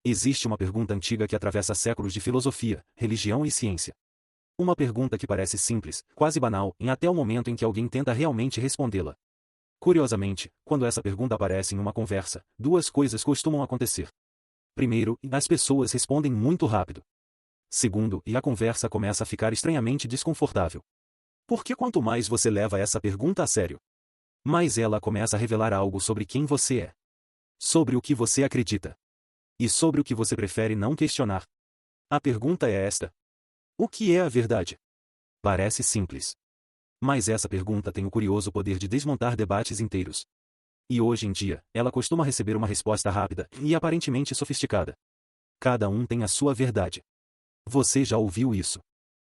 Existe uma pergunta antiga que atravessa séculos de filosofia, religião e ciência. Uma pergunta que parece simples, quase banal, em até o momento em que alguém tenta realmente respondê-la. Curiosamente, quando essa pergunta aparece em uma conversa, duas coisas costumam acontecer. Primeiro, as pessoas respondem muito rápido. Segundo, a conversa começa a ficar estranhamente desconfortável. Porque quanto mais você leva essa pergunta a sério, mais ela começa a revelar algo sobre quem você é, sobre o que você acredita e sobre o que você prefere não questionar. A pergunta é esta: o que é a verdade? Parece simples. Mas essa pergunta tem o curioso poder de desmontar debates inteiros. E hoje em dia, ela costuma receber uma resposta rápida e aparentemente sofisticada. Cada um tem a sua verdade. Você já ouviu isso?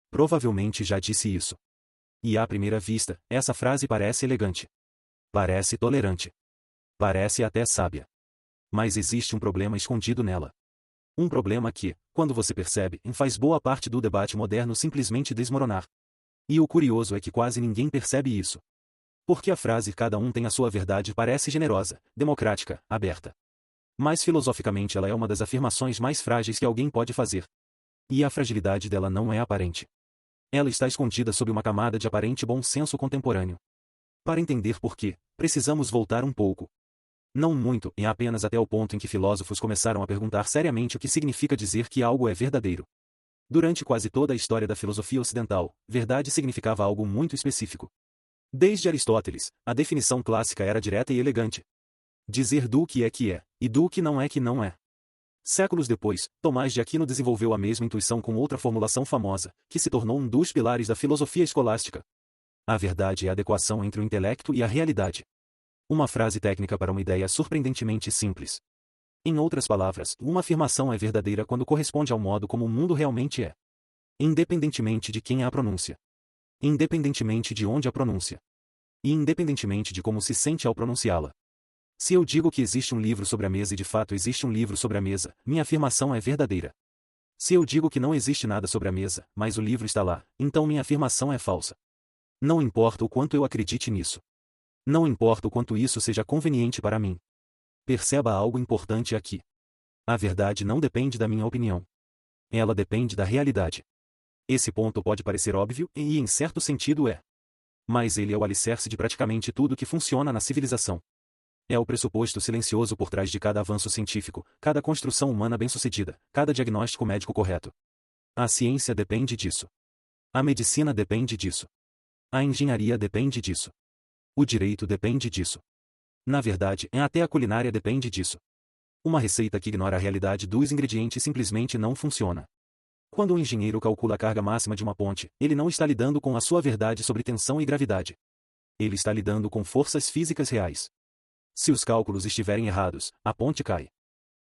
Provavelmente já disse isso. E à primeira vista, essa frase parece elegante. Parece tolerante. Parece até sábia. Mas existe um problema escondido nela. Um problema que, quando você percebe, faz boa parte do debate moderno simplesmente desmoronar. E o curioso é que quase ninguém percebe isso. Porque a frase "cada um tem a sua verdade" parece generosa, democrática, aberta. Mas filosoficamente ela é uma das afirmações mais frágeis que alguém pode fazer. E a fragilidade dela não é aparente. Ela está escondida sob uma camada de aparente bom senso contemporâneo. Para entender por quê, precisamos voltar um pouco. Não muito, e apenas até o ponto em que filósofos começaram a perguntar seriamente o que significa dizer que algo é verdadeiro. Durante quase toda a história da filosofia ocidental, verdade significava algo muito específico. Desde Aristóteles, a definição clássica era direta e elegante. Dizer do que é, e do que não é. Séculos depois, Tomás de Aquino desenvolveu a mesma intuição com outra formulação famosa, que se tornou um dos pilares da filosofia escolástica. A verdade é a adequação entre o intelecto e a realidade. Uma frase técnica para uma ideia surpreendentemente simples. Em outras palavras, uma afirmação é verdadeira quando corresponde ao modo como o mundo realmente é. Independentemente de quem a pronuncia. Independentemente de onde a pronuncia. E independentemente de como se sente ao pronunciá-la. Se eu digo que existe um livro sobre a mesa e de fato existe um livro sobre a mesa, minha afirmação é verdadeira. Se eu digo que não existe nada sobre a mesa, mas o livro está lá, então minha afirmação é falsa. Não importa o quanto eu acredite nisso. Não importa o quanto isso seja conveniente para mim. Perceba algo importante aqui. A verdade não depende da minha opinião. Ela depende da realidade. Esse ponto pode parecer óbvio, e em certo sentido é. Mas ele é o alicerce de praticamente tudo que funciona na civilização. É o pressuposto silencioso por trás de cada avanço científico, cada construção humana bem-sucedida, cada diagnóstico médico correto. A ciência depende disso. A medicina depende disso. A engenharia depende disso. O direito depende disso. Na verdade, até a culinária depende disso. Uma receita que ignora a realidade dos ingredientes simplesmente não funciona. Quando um engenheiro calcula a carga máxima de uma ponte, ele não está lidando com a sua verdade sobre tensão e gravidade. Ele está lidando com forças físicas reais. Se os cálculos estiverem errados, a ponte cai.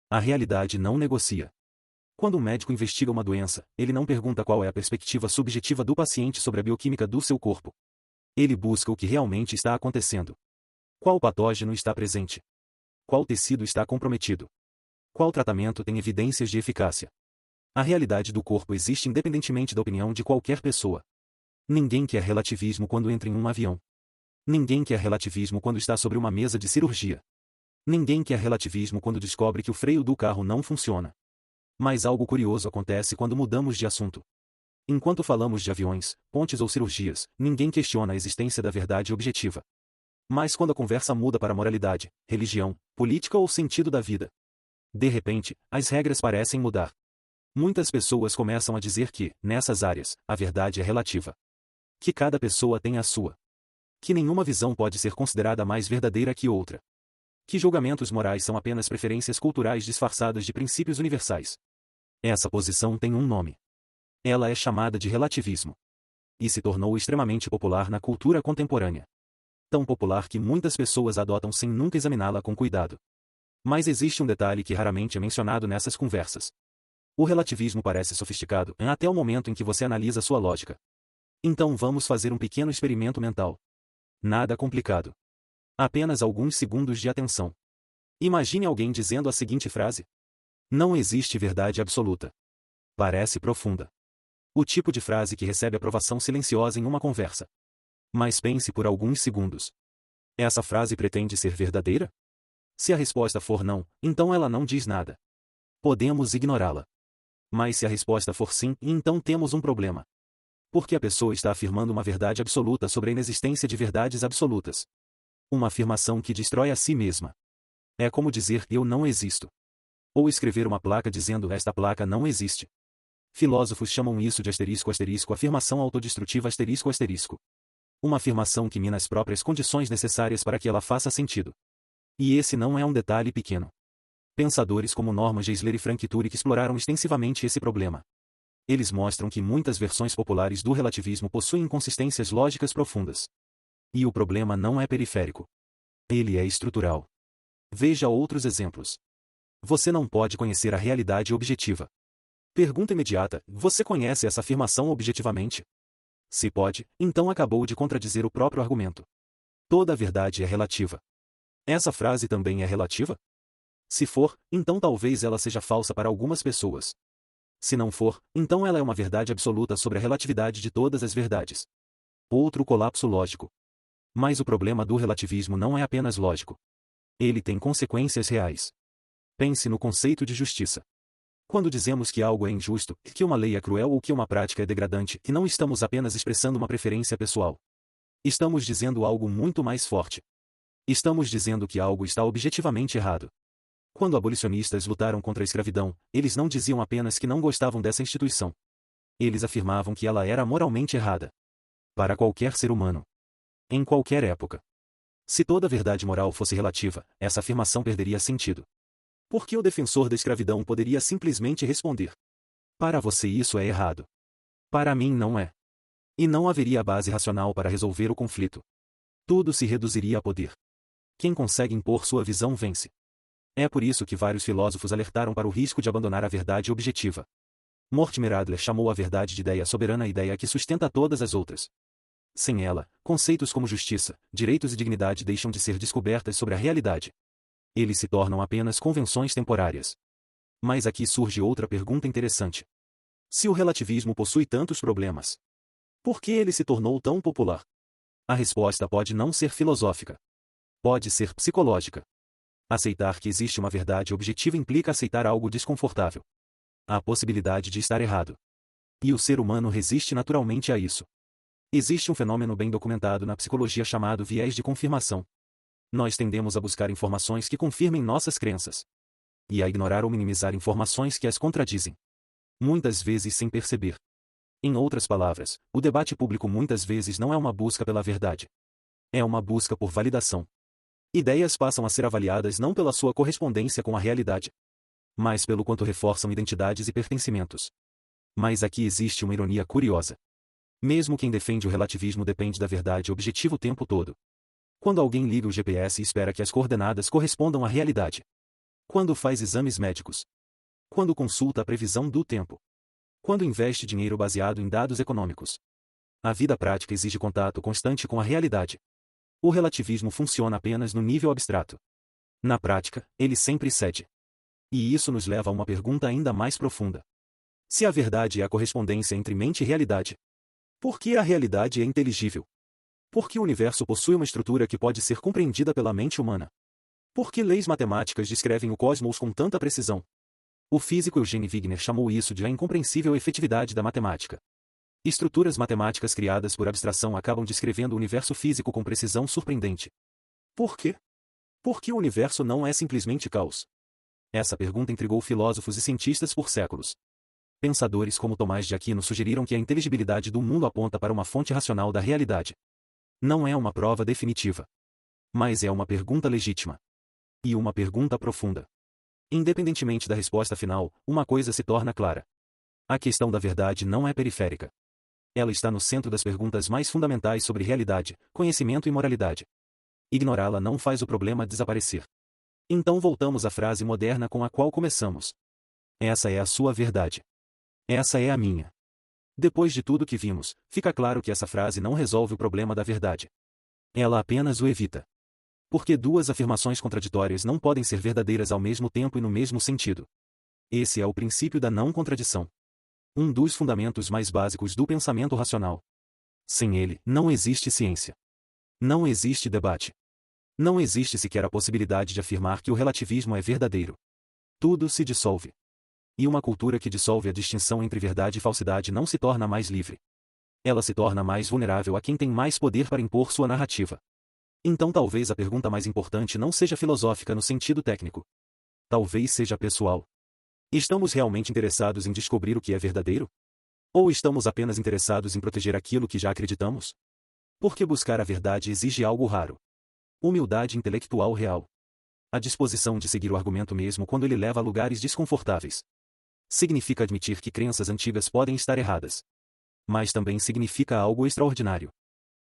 A realidade não negocia. Quando um médico investiga uma doença, ele não pergunta qual é a perspectiva subjetiva do paciente sobre a bioquímica do seu corpo. Ele busca o que realmente está acontecendo. Qual patógeno está presente? Qual tecido está comprometido? Qual tratamento tem evidências de eficácia? A realidade do corpo existe independentemente da opinião de qualquer pessoa. Ninguém quer relativismo quando entra em um avião. Ninguém quer relativismo quando está sobre uma mesa de cirurgia. Ninguém quer relativismo quando descobre que o freio do carro não funciona. Mas algo curioso acontece quando mudamos de assunto. Enquanto falamos de aviões, pontes ou cirurgias, ninguém questiona a existência da verdade objetiva. Mas quando a conversa muda para moralidade, religião, política ou sentido da vida, de repente, as regras parecem mudar. Muitas pessoas começam a dizer que, nessas áreas, a verdade é relativa. Que cada pessoa tem a sua. Que nenhuma visão pode ser considerada mais verdadeira que outra. Que julgamentos morais são apenas preferências culturais disfarçadas de princípios universais. Essa posição tem um nome. Ela é chamada de relativismo. E se tornou extremamente popular na cultura contemporânea. Tão popular que muitas pessoas adotam sem nunca examiná-la com cuidado. Mas existe um detalhe que raramente é mencionado nessas conversas. O relativismo parece sofisticado até o momento em que você analisa sua lógica. Então vamos fazer um pequeno experimento mental. Nada complicado. Apenas alguns segundos de atenção. Imagine alguém dizendo a seguinte frase: não existe verdade absoluta. Parece profunda. O tipo de frase que recebe aprovação silenciosa em uma conversa. Mas pense por alguns segundos. Essa frase pretende ser verdadeira? Se a resposta for não, então ela não diz nada. Podemos ignorá-la. Mas se a resposta for sim, então temos um problema. Porque a pessoa está afirmando uma verdade absoluta sobre a inexistência de verdades absolutas. Uma afirmação que destrói a si mesma. É como dizer eu não existo. Ou escrever uma placa dizendo esta placa não existe. Filósofos chamam isso de afirmação autodestrutiva ***. Uma afirmação que mina as próprias condições necessárias para que ela faça sentido. E esse não é um detalhe pequeno. Pensadores como Norman Geisler e Frank Turek exploraram extensivamente esse problema. Eles mostram que muitas versões populares do relativismo possuem inconsistências lógicas profundas. E o problema não é periférico. Ele é estrutural. Veja outros exemplos. Você não pode conhecer a realidade objetiva. Pergunta imediata: você conhece essa afirmação objetivamente? Se pode, então acabou de contradizer o próprio argumento. Toda a verdade é relativa. Essa frase também é relativa? Se for, então talvez ela seja falsa para algumas pessoas. Se não for, então ela é uma verdade absoluta sobre a relatividade de todas as verdades. Outro colapso lógico. Mas o problema do relativismo não é apenas lógico. Ele tem consequências reais. Pense no conceito de justiça. Quando dizemos que algo é injusto, que uma lei é cruel ou que uma prática é degradante, não estamos apenas expressando uma preferência pessoal. Estamos dizendo algo muito mais forte. Estamos dizendo que algo está objetivamente errado. Quando abolicionistas lutaram contra a escravidão, eles não diziam apenas que não gostavam dessa instituição. Eles afirmavam que ela era moralmente errada. Para qualquer ser humano. Em qualquer época. Se toda verdade moral fosse relativa, essa afirmação perderia sentido. Porque o defensor da escravidão poderia simplesmente responder: para você isso é errado. Para mim não é. E não haveria base racional para resolver o conflito. Tudo se reduziria a poder. Quem consegue impor sua visão vence. É por isso que vários filósofos alertaram para o risco de abandonar a verdade objetiva. Mortimer Adler chamou a verdade de ideia soberana, a ideia que sustenta todas as outras. Sem ela, conceitos como justiça, direitos e dignidade deixam de ser descobertas sobre a realidade. Eles se tornam apenas convenções temporárias. Mas aqui surge outra pergunta interessante. Se o relativismo possui tantos problemas, por que ele se tornou tão popular? A resposta pode não ser filosófica. Pode ser psicológica. Aceitar que existe uma verdade objetiva implica aceitar algo desconfortável. A possibilidade de estar errado. E o ser humano resiste naturalmente a isso. Existe um fenômeno bem documentado na psicologia chamado viés de confirmação. Nós tendemos a buscar informações que confirmem nossas crenças. E a ignorar ou minimizar informações que as contradizem. Muitas vezes sem perceber. Em outras palavras, o debate público muitas vezes não é uma busca pela verdade. É uma busca por validação. Ideias passam a ser avaliadas não pela sua correspondência com a realidade, mas pelo quanto reforçam identidades e pertencimentos. Mas aqui existe uma ironia curiosa. Mesmo quem defende o relativismo depende da verdade objetiva o tempo todo. Quando alguém liga o GPS e espera que as coordenadas correspondam à realidade. Quando faz exames médicos. Quando consulta a previsão do tempo. Quando investe dinheiro baseado em dados econômicos. A vida prática exige contato constante com a realidade. O relativismo funciona apenas no nível abstrato. Na prática, ele sempre cede. E isso nos leva a uma pergunta ainda mais profunda. Se a verdade é a correspondência entre mente e realidade, por que a realidade é inteligível? Por que o universo possui uma estrutura que pode ser compreendida pela mente humana? Por que leis matemáticas descrevem o cosmos com tanta precisão? O físico Eugene Wigner chamou isso de a incompreensível efetividade da matemática. Estruturas matemáticas criadas por abstração acabam descrevendo o universo físico com precisão surpreendente. Por quê? Por que o universo não é simplesmente caos? Essa pergunta intrigou filósofos e cientistas por séculos. Pensadores como Tomás de Aquino sugeriram que a inteligibilidade do mundo aponta para uma fonte racional da realidade. Não é uma prova definitiva. Mas é uma pergunta legítima. E uma pergunta profunda. Independentemente da resposta final, uma coisa se torna clara. A questão da verdade não é periférica. Ela está no centro das perguntas mais fundamentais sobre realidade, conhecimento e moralidade. Ignorá-la não faz o problema desaparecer. Então voltamos à frase moderna com a qual começamos. Essa é a sua verdade. Essa é a minha. Depois de tudo que vimos, fica claro que essa frase não resolve o problema da verdade. Ela apenas o evita. Porque duas afirmações contraditórias não podem ser verdadeiras ao mesmo tempo e no mesmo sentido. Esse é o princípio da não contradição. Um dos fundamentos mais básicos do pensamento racional. Sem ele, não existe ciência. Não existe debate. Não existe sequer a possibilidade de afirmar que o relativismo é verdadeiro. Tudo se dissolve. E uma cultura que dissolve a distinção entre verdade e falsidade não se torna mais livre. Ela se torna mais vulnerável a quem tem mais poder para impor sua narrativa. Então talvez a pergunta mais importante não seja filosófica no sentido técnico. Talvez seja pessoal. Estamos realmente interessados em descobrir o que é verdadeiro? Ou estamos apenas interessados em proteger aquilo que já acreditamos? Porque buscar a verdade exige algo raro. Humildade intelectual real. A disposição de seguir o argumento mesmo quando ele leva a lugares desconfortáveis. Significa admitir que crenças antigas podem estar erradas. Mas também significa algo extraordinário.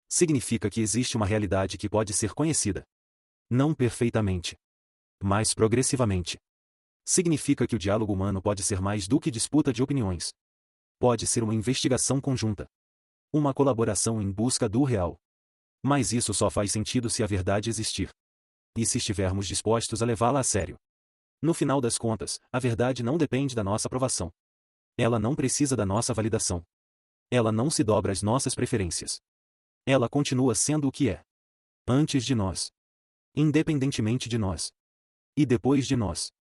Significa que existe uma realidade que pode ser conhecida. Não perfeitamente, mas progressivamente. Significa que o diálogo humano pode ser mais do que disputa de opiniões. Pode ser uma investigação conjunta. Uma colaboração em busca do real. Mas isso só faz sentido se a verdade existir. E se estivermos dispostos a levá-la a sério. No final das contas, a verdade não depende da nossa aprovação. Ela não precisa da nossa validação. Ela não se dobra às nossas preferências. Ela continua sendo o que é. Antes de nós. Independentemente de nós. E depois de nós.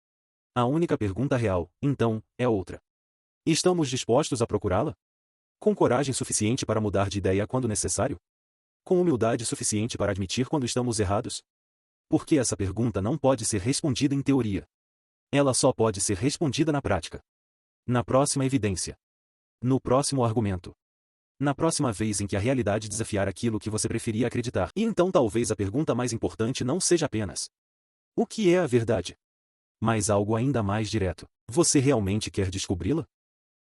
A única pergunta real, então, é outra. Estamos dispostos a procurá-la? Com coragem suficiente para mudar de ideia quando necessário? Com humildade suficiente para admitir quando estamos errados? Porque essa pergunta não pode ser respondida em teoria. Ela só pode ser respondida na prática. Na próxima evidência. No próximo argumento. Na próxima vez em que a realidade desafiar aquilo que você preferia acreditar. E então talvez a pergunta mais importante não seja apenas: o que é a verdade? Mas algo ainda mais direto. Você realmente quer descobri-la?